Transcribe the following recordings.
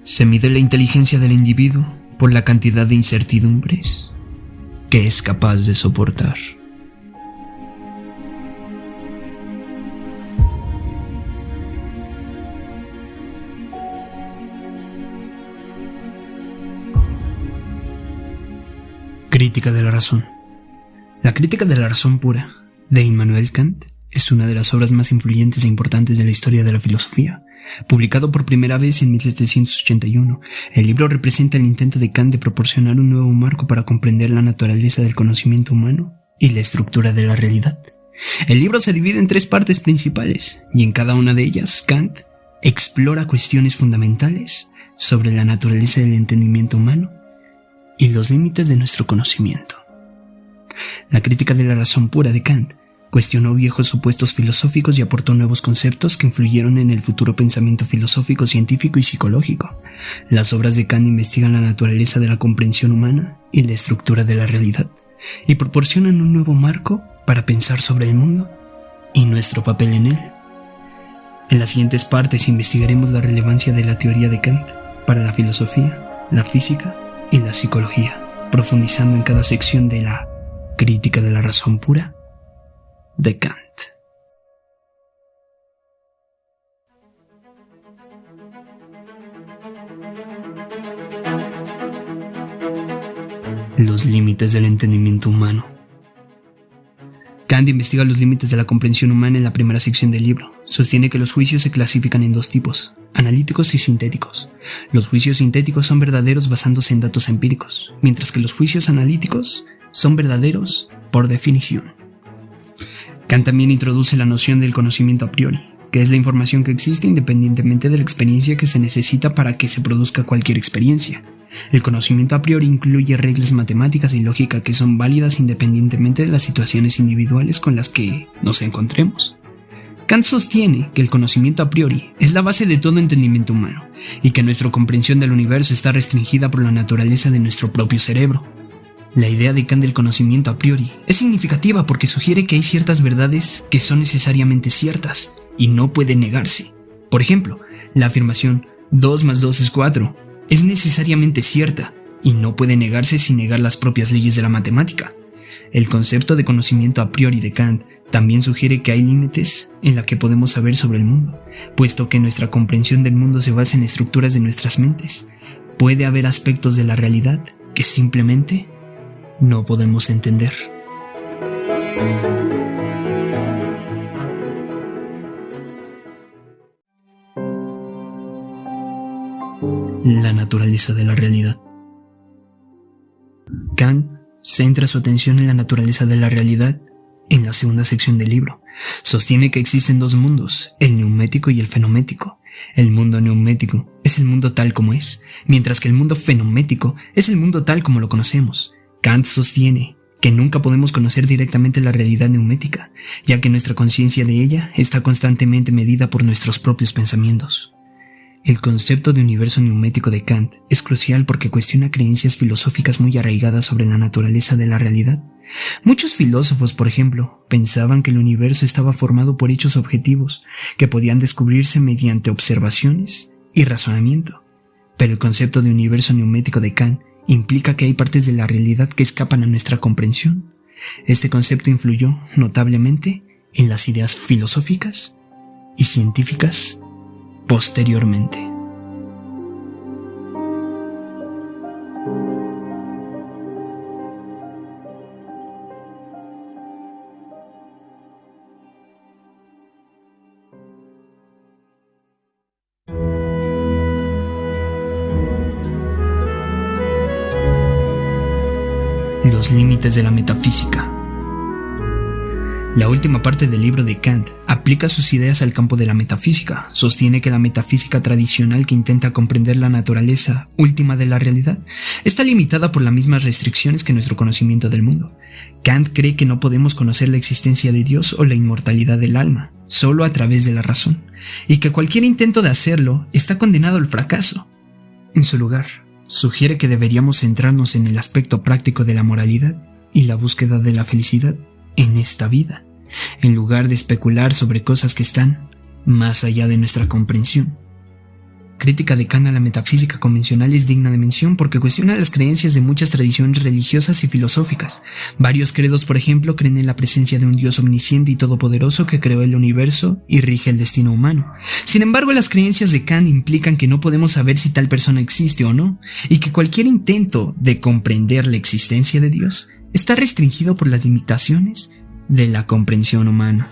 Se mide la inteligencia del individuo por la cantidad de incertidumbres que es capaz de soportar. Crítica de la razón. La crítica de la razón pura, de Immanuel Kant, es una de las obras más influyentes e importantes de la historia de la filosofía. Publicado por primera vez en 1781, el libro representa el intento de Kant de proporcionar un nuevo marco para comprender la naturaleza del conocimiento humano y la estructura de la realidad. El libro se divide en 3 partes principales, y en cada una de ellas, Kant explora cuestiones fundamentales sobre la naturaleza del entendimiento humano y los límites de nuestro conocimiento. La crítica de la razón pura de Kant cuestionó viejos supuestos filosóficos y aportó nuevos conceptos que influyeron en el futuro pensamiento filosófico, científico y psicológico. Las obras de Kant investigan la naturaleza de la comprensión humana y la estructura de la realidad, y proporcionan un nuevo marco para pensar sobre el mundo y nuestro papel en él. En las siguientes partes investigaremos la relevancia de la teoría de Kant para la filosofía, la física y la psicología, profundizando en cada sección de la crítica de la razón pura de Kant. Los límites del entendimiento humano. Kant investiga los límites de la comprensión humana en la primera sección del libro. Sostiene que los juicios se clasifican en 2 tipos, analíticos y sintéticos. Los juicios sintéticos son verdaderos basándose en datos empíricos, mientras que los juicios analíticos son verdaderos por definición. Kant también introduce la noción del conocimiento a priori, que es la información que existe independientemente de la experiencia que se necesita para que se produzca cualquier experiencia. El conocimiento a priori incluye reglas matemáticas y lógica que son válidas independientemente de las situaciones individuales con las que nos encontremos. Kant sostiene que el conocimiento a priori es la base de todo entendimiento humano y que nuestra comprensión del universo está restringida por la naturaleza de nuestro propio cerebro. La idea de Kant del conocimiento a priori es significativa porque sugiere que hay ciertas verdades que son necesariamente ciertas y no pueden negarse. Por ejemplo, la afirmación 2 más 2 es 4 es necesariamente cierta y no puede negarse sin negar las propias leyes de la matemática. El concepto de conocimiento a priori de Kant también sugiere que hay límites en la que podemos saber sobre el mundo, puesto que nuestra comprensión del mundo se basa en estructuras de nuestras mentes. Puede haber aspectos de la realidad que simplemente no podemos entender. La naturaleza de la realidad. Kant centra su atención en la naturaleza de la realidad en la segunda sección del libro. Sostiene que existen 2 mundos, el neumético y el fenomético. El mundo neumético es el mundo tal como es, mientras que el mundo fenomético es el mundo tal como lo conocemos. Kant sostiene que nunca podemos conocer directamente la realidad neumética, ya que nuestra conciencia de ella está constantemente medida por nuestros propios pensamientos. El concepto de universo neumético de Kant es crucial porque cuestiona creencias filosóficas muy arraigadas sobre la naturaleza de la realidad. Muchos filósofos, por ejemplo, pensaban que el universo estaba formado por hechos objetivos que podían descubrirse mediante observaciones y razonamiento. Pero el concepto de universo neumético de Kant implica que hay partes de la realidad que escapan a nuestra comprensión. Este concepto influyó notablemente en las ideas filosóficas y científicas posteriormente. Los límites de la metafísica. La última parte del libro de Kant aplica sus ideas al campo de la metafísica. Sostiene que la metafísica tradicional, que intenta comprender la naturaleza última de la realidad, está limitada por las mismas restricciones que nuestro conocimiento del mundo. Kant cree que no podemos conocer la existencia de Dios o la inmortalidad del alma solo a través de la razón, y que cualquier intento de hacerlo está condenado al fracaso. En su lugar, sugiere que deberíamos centrarnos en el aspecto práctico de la moralidad y la búsqueda de la felicidad en esta vida, en lugar de especular sobre cosas que están más allá de nuestra comprensión. Crítica de Kant a la metafísica convencional es digna de mención porque cuestiona las creencias de muchas tradiciones religiosas y filosóficas. Varios credos, por ejemplo, creen en la presencia de un Dios omnisciente y todopoderoso que creó el universo y rige el destino humano. Sin embargo, las creencias de Kant implican que no podemos saber si tal persona existe o no, y que cualquier intento de comprender la existencia de Dios está restringido por las limitaciones de la comprensión humana.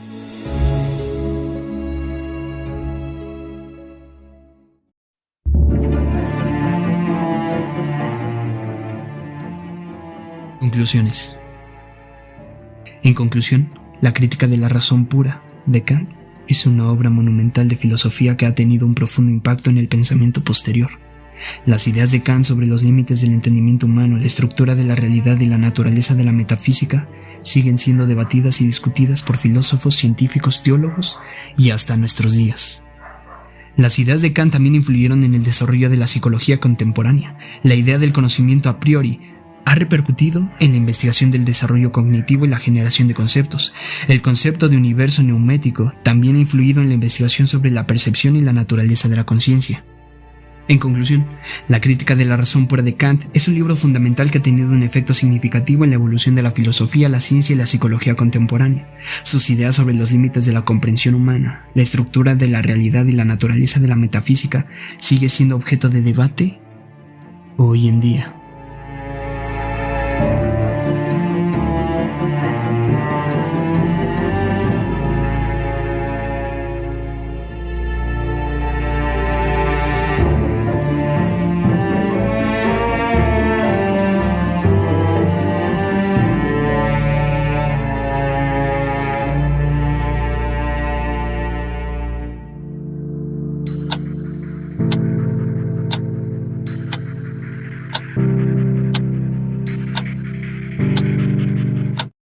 Conclusiones. En conclusión, la crítica de la razón pura de Kant es una obra monumental de filosofía que ha tenido un profundo impacto en el pensamiento posterior. Las ideas de Kant sobre los límites del entendimiento humano, la estructura de la realidad y la naturaleza de la metafísica siguen siendo debatidas y discutidas por filósofos, científicos, teólogos y hasta nuestros días. Las ideas de Kant también influyeron en el desarrollo de la psicología contemporánea. La idea del conocimiento a priori ha repercutido en la investigación del desarrollo cognitivo y la generación de conceptos. El concepto de universo neumético también ha influido en la investigación sobre la percepción y la naturaleza de la conciencia. En conclusión, La crítica de la razón pura de Kant es un libro fundamental que ha tenido un efecto significativo en la evolución de la filosofía, la ciencia y la psicología contemporánea. Sus ideas sobre los límites de la comprensión humana, la estructura de la realidad y la naturaleza de la metafísica sigue siendo objeto de debate hoy en día.